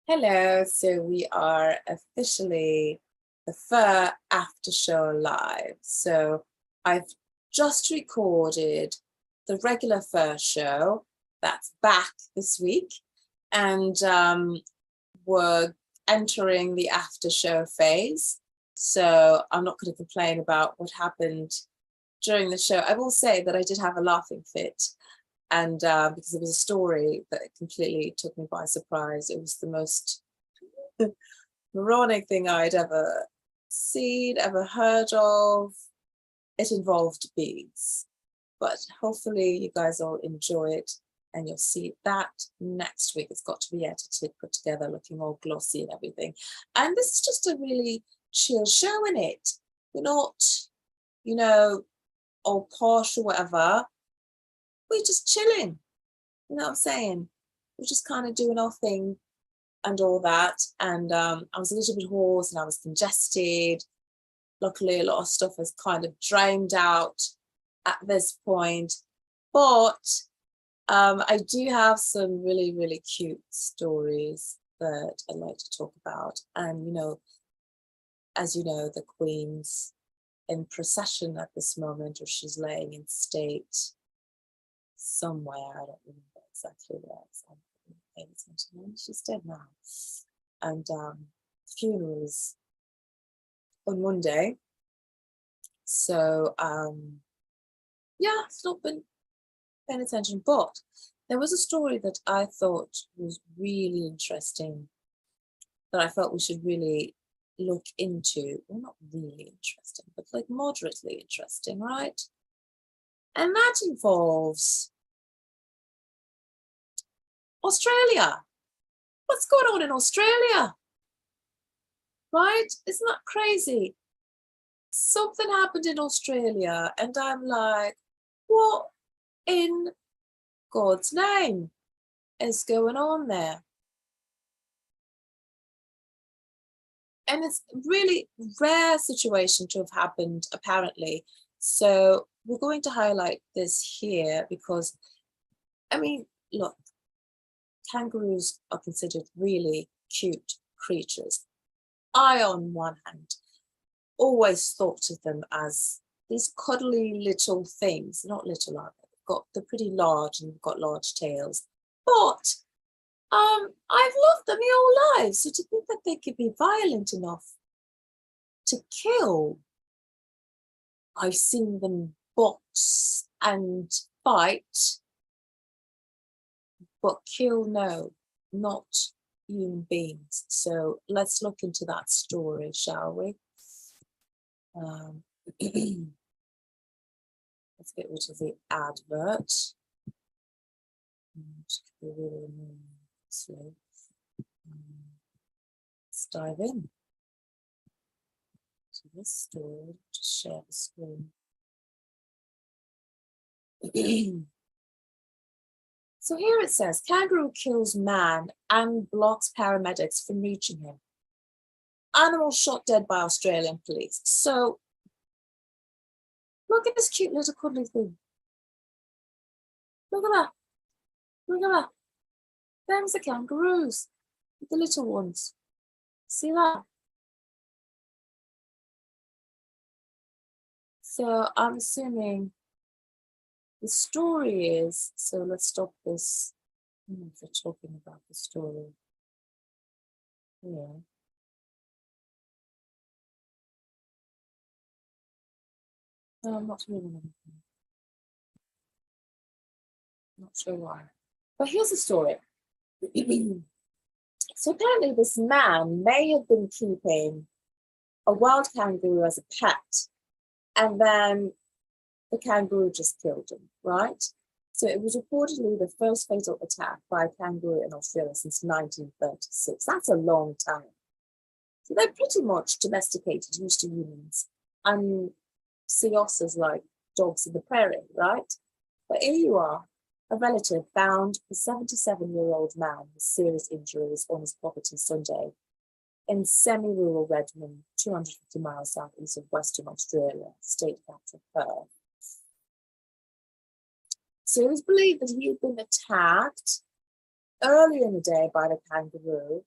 Hello, so we are officially the FRR Aftershow Live. So I've just recorded the regular FRR show that's back this week, and we're entering the after show phase. So I'm not going to complain about what happened during the show. I will say that I did have a laughing fit. And because it was a story that completely took me by surprise. It was the most moronic thing I'd ever seen, ever heard of. It involved bees, but hopefully you guys all enjoy it, and you'll see that next week. It's got to be edited, put together, looking all glossy and everything. And this is just a really chill show in it. We're not, all posh or whatever. We're just chilling, you know what I'm saying? We're just kind of doing our thing and all that. And I was a little bit hoarse and I was congested. Luckily, a lot of stuff has kind of drained out at this point. But I do have some really, really cute stories that I'd like to talk about. And, as you know, the Queen's in procession at this moment, or she's laying in state somewhere. I don't remember exactly where. She's dead now. And funerals on Monday. So yeah, it's not been paying attention, but there was a story that I thought was really interesting that I felt we should really look into. Well, not really interesting, but like moderately interesting, right? And that involves Australia. What's going on in Australia? Right? Isn't that crazy? Something happened in Australia, and I'm like, what in God's name is going on there? And it's a really rare situation to have happened, apparently. So we're going to highlight this here because, I mean, look, kangaroos are considered really cute creatures. I, on one hand, always thought of them as these cuddly little things. Not little, are they? They're pretty large and they've got large tails. But I've loved them my whole life. So to think that they could be violent enough to kill, I've seen them box and fight, but kill, no, not human beings. So let's look into that story, shall we? Let's get rid of the advert. Let's dive in to this story. Just share the screen. So here it says, kangaroo kills man and blocks paramedics from reaching him. Animal shot dead by Australian police. So look at this cute little cuddly thing. Look at that. Look at that. There's the kangaroos, the little ones. See that? So I'm assuming the story is, so let's stop this. I don't know if we're talking about the story. Yeah. No, I'm not reading anything. Not sure why. But here's the story. So apparently this man may have been keeping a wild kangaroo as a pet, and then the kangaroo just killed him, right? So it was reportedly the first fatal attack by a kangaroo in Australia since 1936. That's a long time. So they're pretty much domesticated, used to humans, and see us as like dogs in the prairie, right? But here you are. A relative found a 77-year-old man with serious injuries on his property Sunday in semi-rural Redmond, 250 miles southeast of Western Australia, state capital Perth. So it was believed that he had been attacked early in the day by the kangaroo,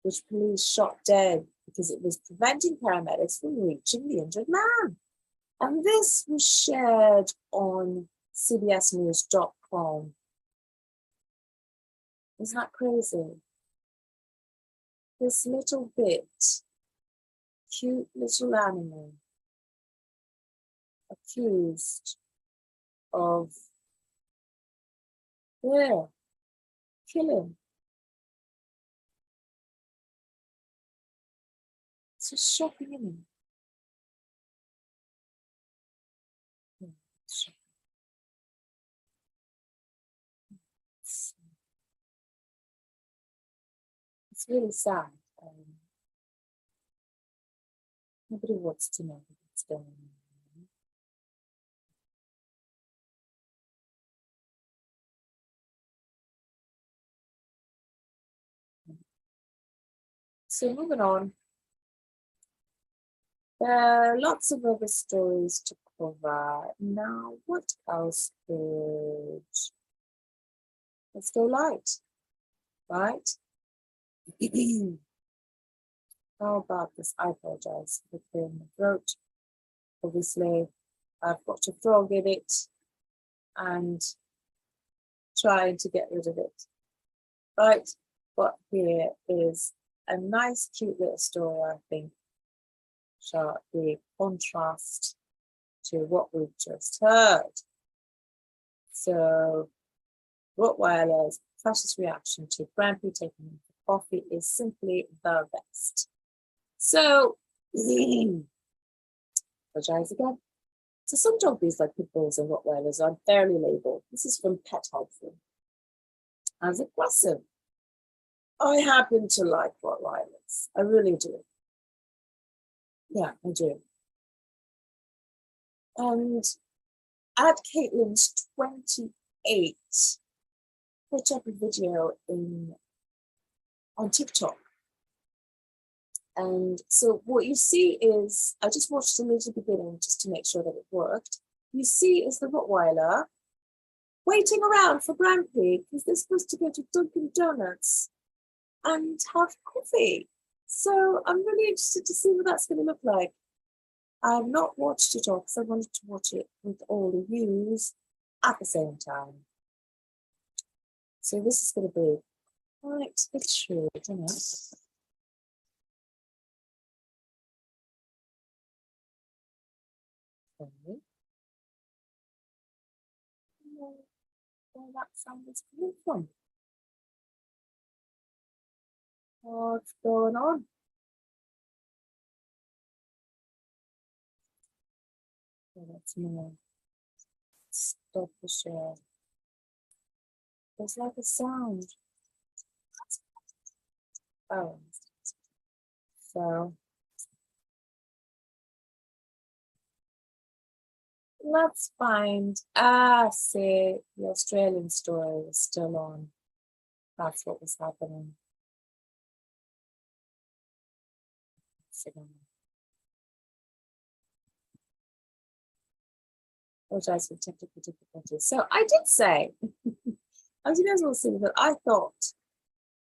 which police shot dead because it was preventing paramedics from reaching the injured man. And this was shared on CBSnews.com. Isn't that crazy? This little bit, cute little animal, accused of, killing. It's just shocking, isn't it? It's really sad. Nobody wants to know what's going on. So moving on. There are lots of other stories to cover. Now, what else could... Let's go light, right? How about this? I apologize for clearing my throat. Obviously, I've got a frog in it and trying to get rid of it. Right, but here is a nice, cute little story, I think, shall be contrast to what we've just heard. So, Rottweiler's precious reaction to Grandpa taking him for coffee is simply the best. So, apologize again. So some doggies like pit bulls and Rottweilers are fairly labelled. This is from Pet Helpful. As aggressive. I happen to like Rottweilers. I really do. Yeah, I do. And at Caitlin's 28 put up a video on TikTok. And so what you see is, I just watched the little beginning just to make sure that it worked. You see is the Rottweiler waiting around for Grandpa because they're supposed to go to Dunkin' Donuts and have coffee. So I'm really interested to see what that's going to look like. I've not watched it all because I wanted to watch it with all the views at the same time. So this is going to be quite a bit short, isn't it? Okay. Where that sound is coming from. What's going on? Oh, that's more. Stop the share. There's like a sound. Oh. So let's find, see, the Australian story is still on. That's what was happening. Apologize for technical difficulties. So I did say, as you guys will see, that I thought,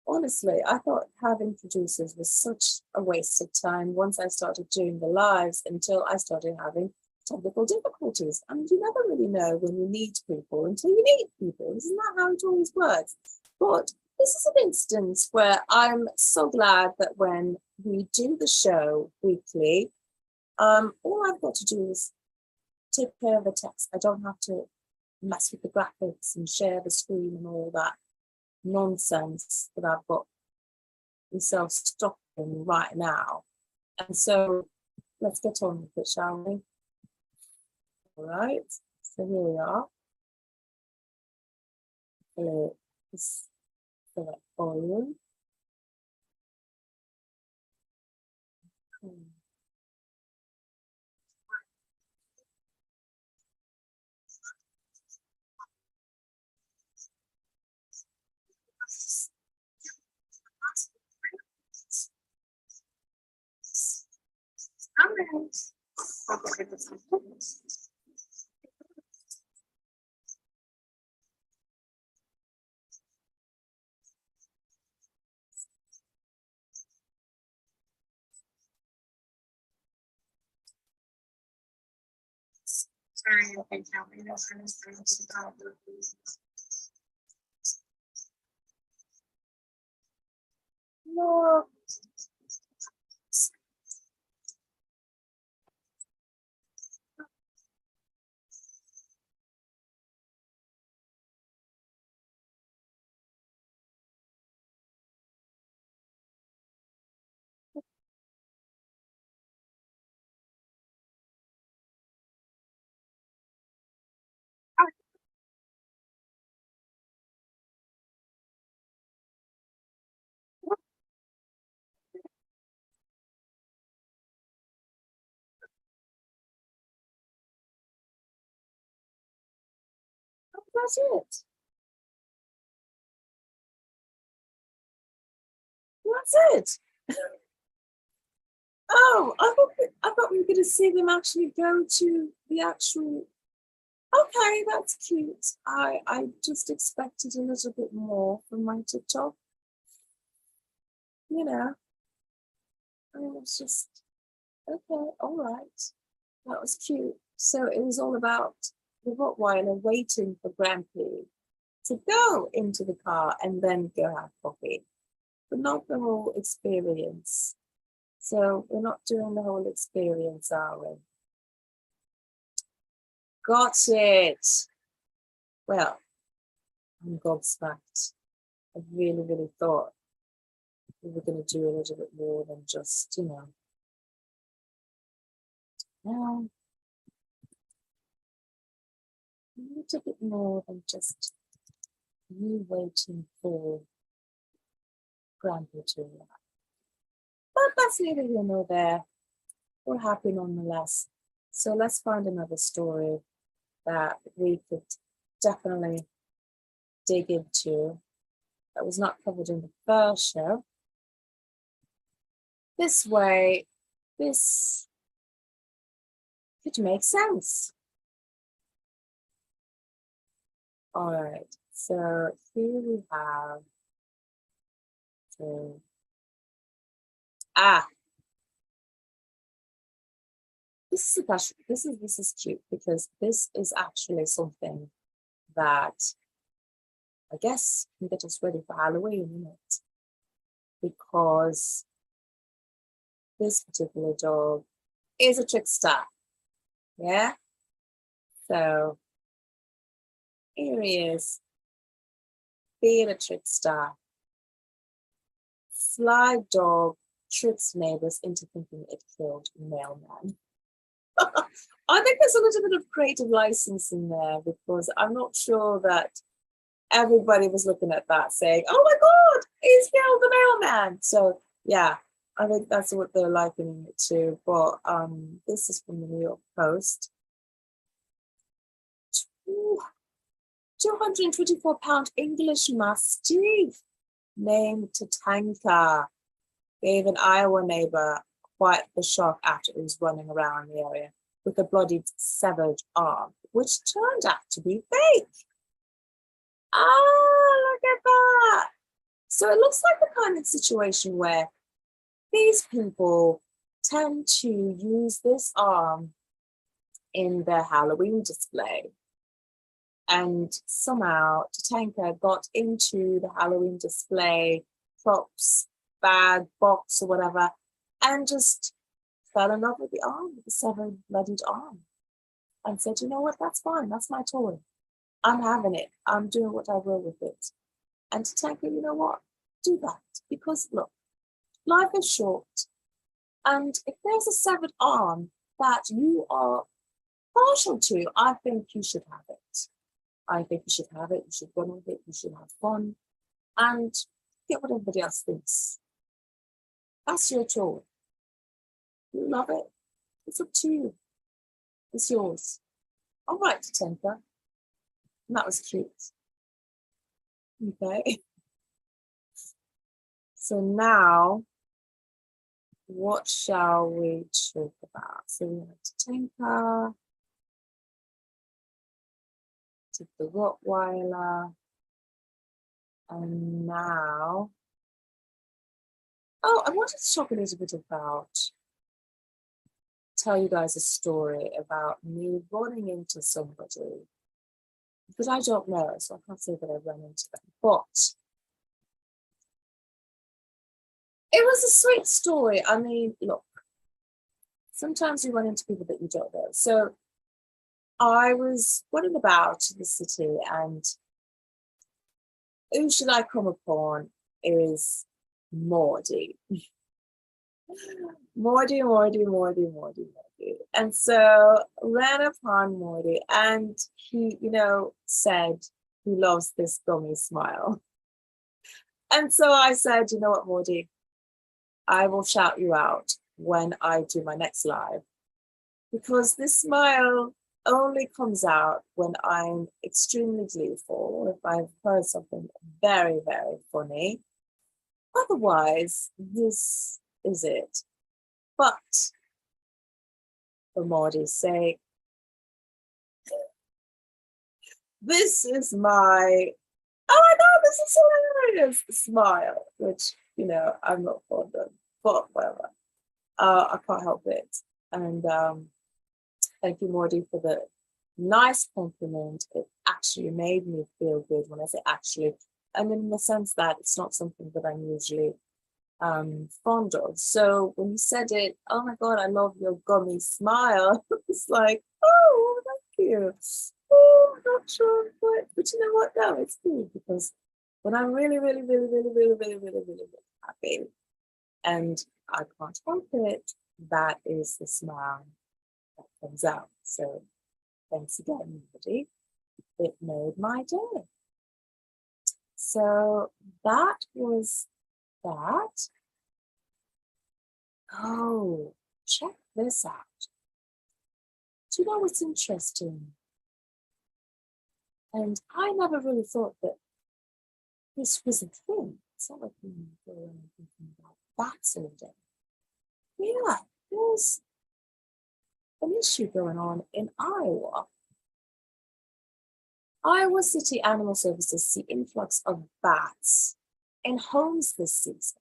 honestly, I thought having producers was such a waste of time once I started doing the lives until I started having technical difficulties. And you never really know when you need people until you need people. Isn't that how it always works? But this is an instance where I'm so glad that when we do the show weekly, all I've got to do is take care of the text. I don't have to mess with the graphics and share the screen and all that nonsense that I've got myself stuck in right now. And so let's get on with it, shall we? All right, so here we are. This select volume. No. That's it. That's it. Oh, I thought we were going to see them actually go to the actual. Okay, that's cute. I just expected a little bit more from my TikTok. You know, I was just okay. All right, that was cute. So it was all about the Rottweiler waiting for Grampy to go into the car and then go have coffee, but not the whole experience. So we're not doing the whole experience, are we? Got it. Well, I'm gobsmacked. I really, really thought we were going to do a little bit more than just, you know. Now, a little bit more than just you waiting for Grandpa to arrive. But that's neither here nor there. We're happy nonetheless. So let's find another story that we could definitely dig into that was not covered in the first show. This way, this could make sense. All right, so here we have this is cute because this is actually something that I guess can get us ready for Halloween, isn't it? Because this particular dog is a trickster. Yeah. So here he is, being a trickster. Sly dog tricks neighbors into thinking it killed mailman. I think there's a little bit of creative license in there because I'm not sure that everybody was looking at that saying, oh my God, he's killed the mailman. So yeah, I think that's what they're likening it to. But this is from the New York Post. 224-pound English Mastiff named Tatanka gave an Iowa neighbor quite the shock after it was running around the area with a bloodied, severed arm, which turned out to be fake. Oh, look at that. So it looks like the kind of situation where these people tend to use this arm in their Halloween display. And somehow Tatanka got into the Halloween display props, bag, box, or whatever, and just fell in love with the arm, with the severed, bloodied arm, and said, you know what, that's fine, that's my toy. I'm having it. I'm doing what I will with it. And Tatanka, you know what, do that. Because look, life is short. And if there's a severed arm that you are partial to, I think you should have it. I think you should have it, you should run with it, you should have fun, and get what everybody else thinks. That's your toy. You love it. It's up to you. It's yours. All right, Tatanka. That was cute. Okay. So now, what shall we talk about? So we have Tatanka, the Rottweiler, and now, oh, I wanted to talk a little bit about tell you guys a story about me running into somebody because I don't know, so I can't say that I ran into them, but it was a sweet story. I mean, look, sometimes you run into people that you don't know. So I was running about the city, and who should I come upon is Mordy. Mordy. And so ran upon Mordy, and he, said he loves this gummy smile. And so I said, you know what, Mordy, I will shout you out when I do my next live, because this smile only comes out when I'm extremely gleeful, if I've heard something very, very funny. Otherwise, this is it. But for Mordy's sake, this is my, oh my God, this is hilarious smile, which, I'm not fond of, but whatever. I can't help it. And thank you, Mordy, for the nice compliment. It actually made me feel good. When I say actually, I mean in the sense that it's not something that I'm usually fond of. So when you said it, oh my God, I love your gummy smile. It's like, oh, thank you. Oh, I'm not sure, but you know what? No, it's good, because when I'm really, really, really, really, really, really, really, really, really happy, and I can't help it, that is the smile that comes out. So thanks again, everybody. It made my day. So that was that. Oh, check this out. Do you know what's interesting? And I never really thought that this was a thing. It's not like we go around thinking about bats all day. Yeah, there's an issue going on in Iowa. Iowa City Animal Services see influx of bats in homes this season.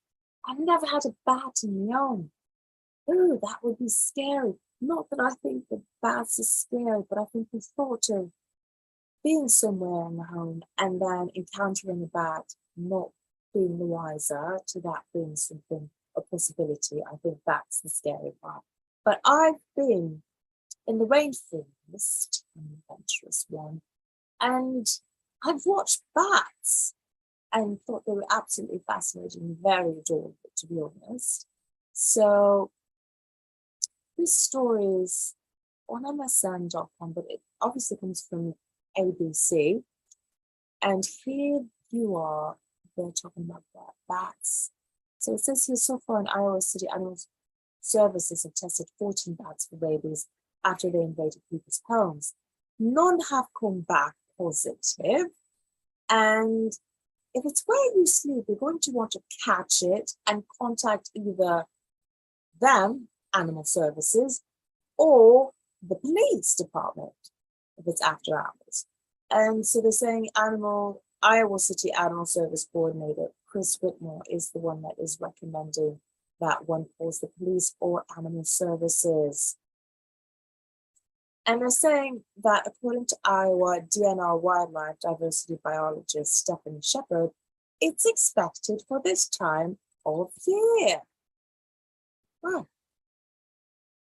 I've never had a bat in my own. Ooh, that would be scary. Not that I think that bats are scary, but I think the thought of being somewhere in the home and then encountering a bat, not being the wiser to that being something, a possibility, I think that's the scary part. But I've been in the rainforest, an adventurous one, and I've watched bats and thought they were absolutely fascinating, very adorable, to be honest. So this story is on MSN.com, but it obviously comes from ABC. And here you are, they're talking about bats. So it says here, so far in Iowa City Animal Services have tested 14 bats for rabies after they invaded people's homes. None have come back positive. And if it's where you sleep, you're going to want to catch it and contact either them, Animal Services, or the police department if it's after hours. And so they're saying Iowa City Animal Service Coordinator Chris Whitmore is the one that is recommending that one calls the police or Animal Services. And they're saying that according to Iowa DNR wildlife diversity biologist Stephanie Shepard, it's expected for this time of year. Well,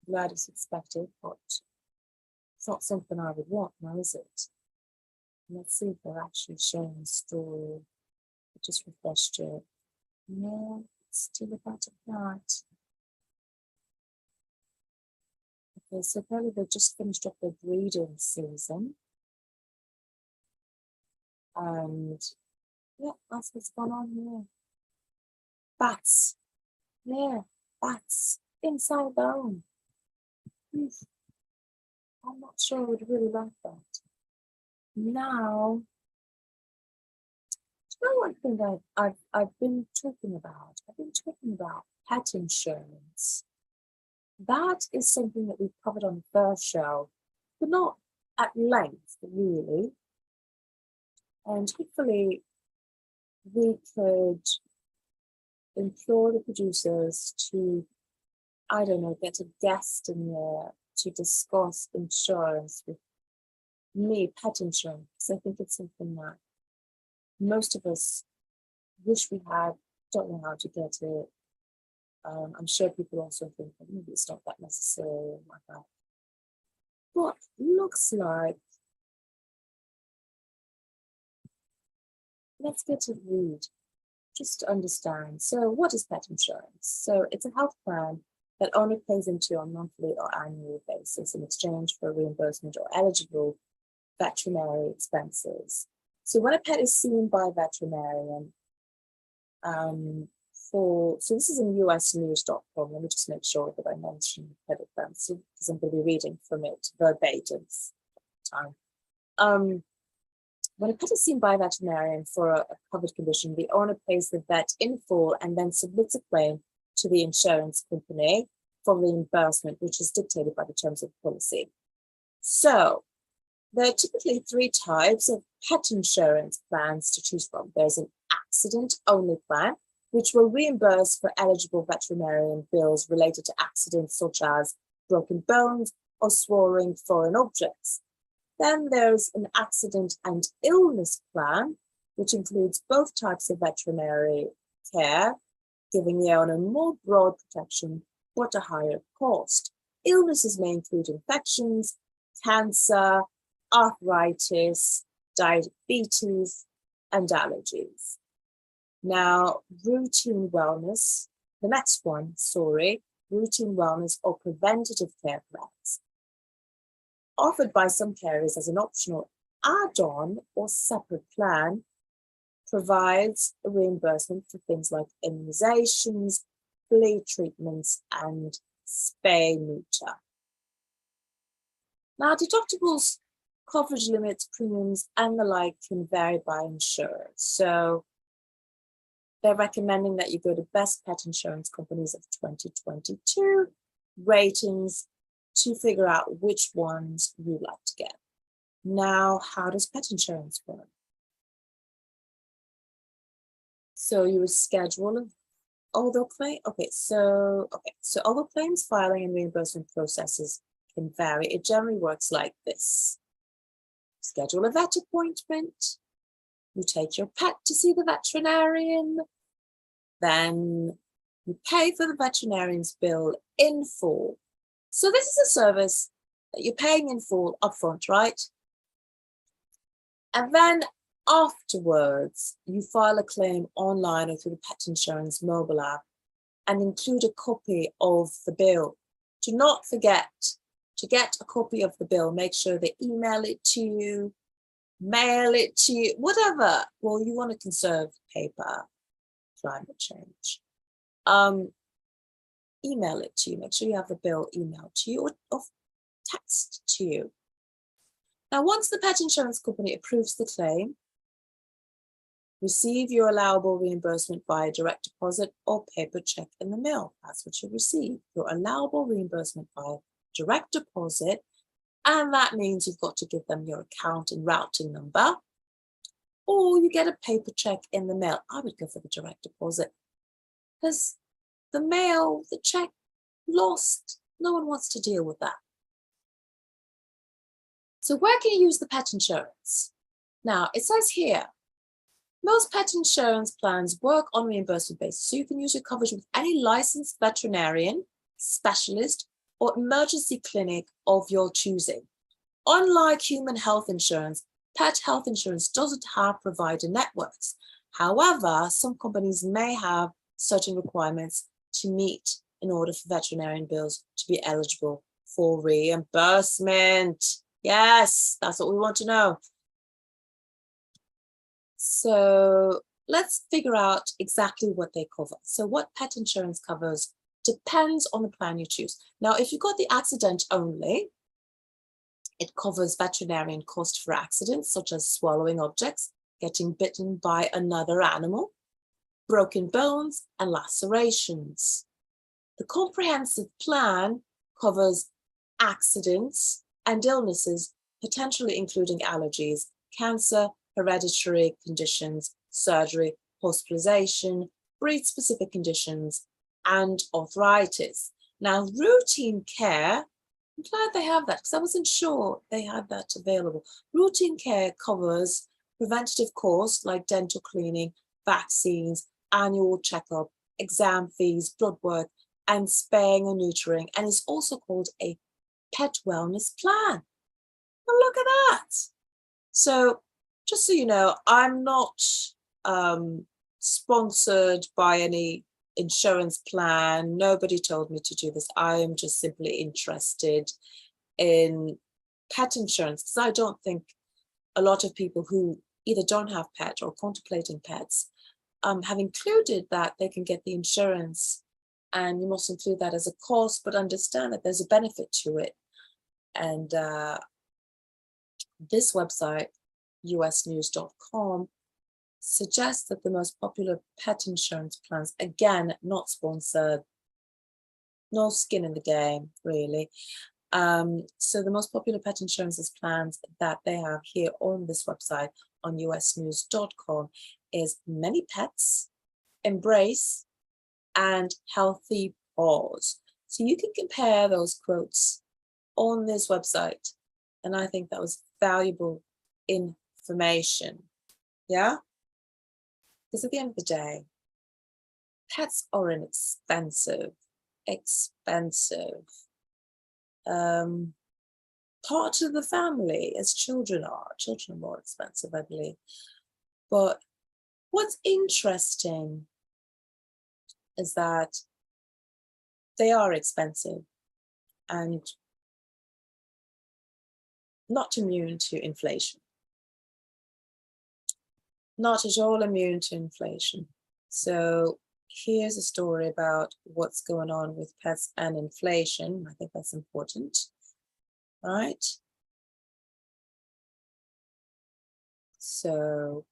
glad it's expected, but it's not something I would want now, is it? Let's see if they're actually showing the story. I just refreshed it. No, it's still about that. Okay, so apparently they just finished up their breeding season. And yeah, that's what's going on here. Bats. Yeah, bats inside the home. I'm not sure I would really like that. Now, you know one thing that I've been talking about? I've been talking about pet insurance. That is something that we've covered on the first show, but not at length, really. And hopefully we could implore the producers to I don't know, get a guest in there to discuss insurance with me, pet insurance, because I think it's something that most of us wish we had, don't know how to get it. I'm sure people also think that maybe it's not that necessary and like that. But looks like, let's get to read, just to understand. So what is pet insurance? So it's a health plan that owner pays into on a monthly or annual basis in exchange for reimbursement or eligible veterinary expenses. So when a pet is seen by a veterinarian, so this is in usnews.com. Let me just make sure that I mention pet expenses because I'm going to be reading from it verbatim time. When a pet is seen by a veterinarian for a covered condition, the owner pays the vet in full and then submits a claim to the insurance company for reimbursement, which is dictated by the terms of the policy. So there are typically 3 types of pet insurance plans to choose from. There's an accident-only plan, which will reimburse for eligible veterinarian bills related to accidents such as broken bones or swallowing foreign objects. Then there's an accident and illness plan, which includes both types of veterinary care, giving the owner more broad protection but a higher cost. Illnesses may include infections, cancer, arthritis, diabetes, and allergies. Now, routine wellness, the next one, routine wellness or preventative care plans, offered by some carriers as an optional add-on or separate plan, provides a reimbursement for things like immunizations, flea treatments, and spay-neuter. Now, deductibles, coverage limits, premiums, and the like can vary by insurer. So they're recommending that you go to Best Pet Insurance Companies of 2022 ratings to figure out which ones you'd like to get. Now, how does pet insurance work? So you would schedule although claims filing and reimbursement processes can vary, it generally works like this. Schedule a vet appointment, you take your pet to see the veterinarian, then you pay for the veterinarian's bill in full. So this is a service that you're paying in full upfront, right? And then afterwards, you file a claim online or through the pet insurance mobile app and include a copy of the bill. Do not forget to get a copy of the bill. Make sure they email it to you, mail it to you, whatever. Well, you want to conserve paper, climate change. Email it to you. Make sure you have the bill emailed to you or text to you. Now, once the pet insurance company approves the claim, receive your allowable reimbursement via direct deposit or paper check in the mail. That's what you receive, your allowable reimbursement via direct deposit. And that means you've got to give them your account and routing number, or you get a paper check in the mail. I would go for the direct deposit because the mail, the check, lost. No one wants to deal with that. So where can you use the pet insurance? Now, it says here, most pet insurance plans work on reimbursement basis, so you can use your coverage with any licensed veterinarian, specialist, or emergency clinic of your choosing. Unlike human health insurance, pet health insurance doesn't have provider networks. However, some companies may have certain requirements to meet in order for veterinarian bills to be eligible for reimbursement. Yes, that's what we want to know. So let's figure out exactly what they cover. So what pet insurance covers depends on the plan you choose. Now, if you've got the accident only, it covers veterinarian cost for accidents such as swallowing objects, getting bitten by another animal, broken bones, and lacerations. The comprehensive plan covers accidents and illnesses, potentially including allergies, cancer, hereditary conditions, surgery, hospitalization, breed-specific conditions, and arthritis. Now, routine care, I'm glad they have that because I wasn't sure they had that available. Routine care covers preventative costs like dental cleaning, vaccines, annual checkup, exam fees, blood work, and spaying or neutering, and it's also called a pet wellness plan. Oh, look at that. So just so you know, I'm not sponsored by any insurance plan. Nobody told me to do this. I am just simply interested in pet insurance because I don't think a lot of people who either don't have pet or contemplating pets have included that they can get the insurance, and you must include that as a cost, but understand that there's a benefit to it. And this website, usnews.com, suggests that the most popular pet insurance plans, again, not sponsored, no skin in the game, really. So the most popular pet insurance plans that they have here on this website on usnews.com is Many Pets, Embrace, and Healthy Paws. So you can compare those quotes on this website, and I think that was valuable information. Yeah, because at the end of the day, pets are inexpensive, part of the family, as children are. Children are more expensive, I believe. But what's interesting is that they are expensive and not immune to inflation. Not at all immune to inflation. So here's a story about what's going on with pets and inflation. I think that's important, right? So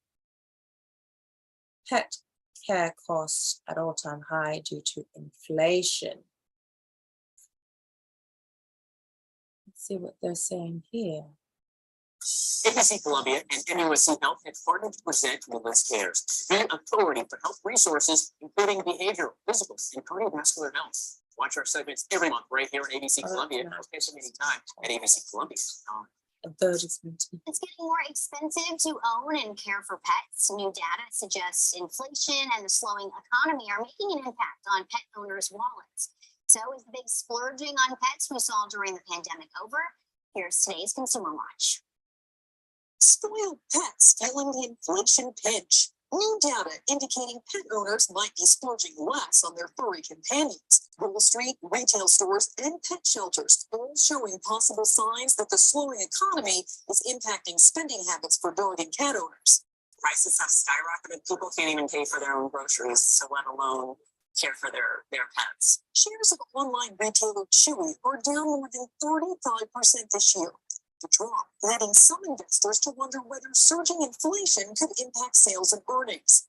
pet care costs at all-time high due to inflation. Let's see what they're saying here. ABC Columbia and NUSC Health have partnered to present Women's Cares, the authority for health resources, including behavioral, physical, and cardiovascular health. Watch our segments every month right here at ABC Columbia. Or catch them anytime at abccolumbia.com. Advertisement. It's getting more expensive to own and care for pets. New data suggests inflation and the slowing economy are making an impact on pet owners' wallets. So is the big splurging on pets we saw during the pandemic over? Here's today's Consumer Watch. Spoiled pets feeling the inflation pinch. New data indicating pet owners might be splurging less on their furry companions. Wall Street, retail stores, and pet shelters all showing possible signs that the slowing economy is impacting spending habits for dog and cat owners. Prices have skyrocketed. People can't even pay for their own groceries, so let alone care for their pets. Shares of online retailer Chewy are down more than 35% this year. The drop leading some investors to wonder whether surging inflation could impact sales and earnings.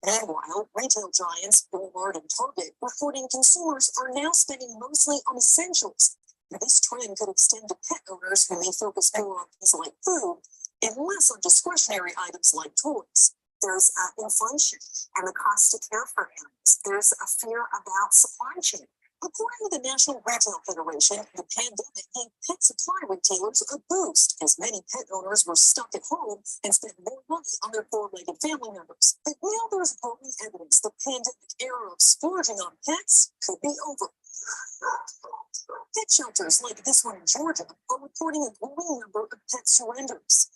Meanwhile, retail giants Walmart and Target reporting consumers are now spending mostly on essentials. This trend could extend to pet owners who may focus more on things like food and less on discretionary items like toys. There's inflation and the cost to care for animals. There's a fear about supply chain. According to the National Retail Federation, the pandemic gave pet supply retailers a boost as many pet owners were stuck at home and spent more money on their four-legged family members. But now there's growing evidence the pandemic era of splurging on pets could be over. Pet shelters like this one in Georgia are reporting a growing number of pet surrenders.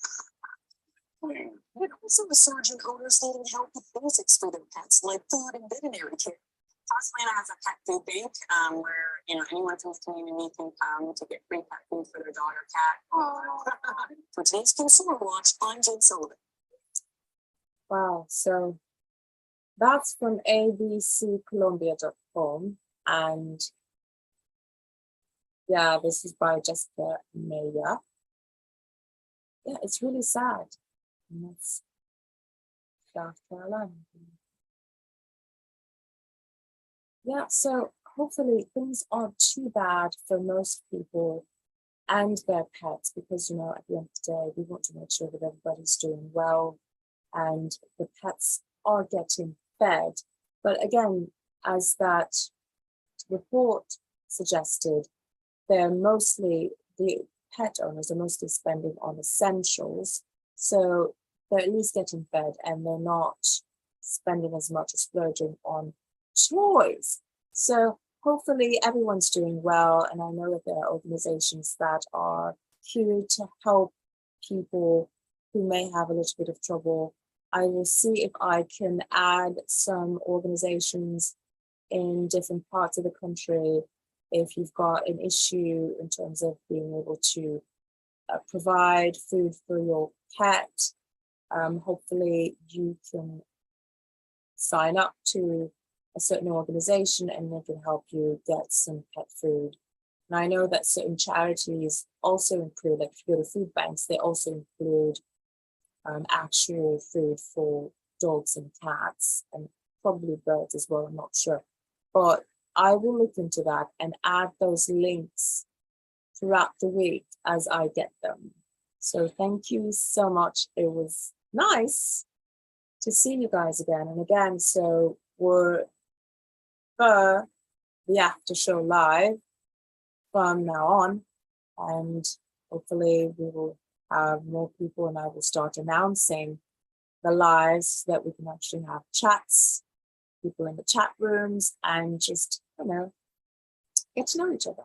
But also a surge in owners needing help with basics for their pets, like food and veterinary care. Atlanta has a pet food bank where anyone from the community can come to get free pet food for their dog or cat. For today's Consumer Watch, I'm Jen Sullivan. Wow, so that's from abccolumbia.com, and yeah, this is by Jessica Maya. Yeah, it's really sad. And that's South Carolina. Yeah, so hopefully things aren't too bad for most people and their pets, because at the end of the day, we want to make sure that everybody's doing well and the pets are getting fed. But again, as that report suggested, the pet owners are mostly spending on essentials. So they're at least getting fed and they're not spending as much or splurging on toys. So hopefully everyone's doing well. And I know that there are organizations that are here to help people who may have a little bit of trouble. I will see if I can add some organizations in different parts of the country. If you've got an issue in terms of being able to provide food for your pet, hopefully you can sign up to a certain organization and they can help you get some pet food. And I know that certain charities also include, like if you go to food banks, they also include actual food for dogs and cats and probably birds as well, I'm not sure. But I will look into that and add those links throughout the week as I get them. So thank you so much. It was nice to see you guys again and again. So we're for the after show live from now on, and hopefully we will have more people and I will start announcing the lives so that we can actually have chats, people in the chat rooms, and just, get to know each other.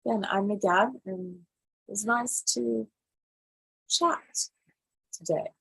Again, I'm Méganne, and it was nice to chat today.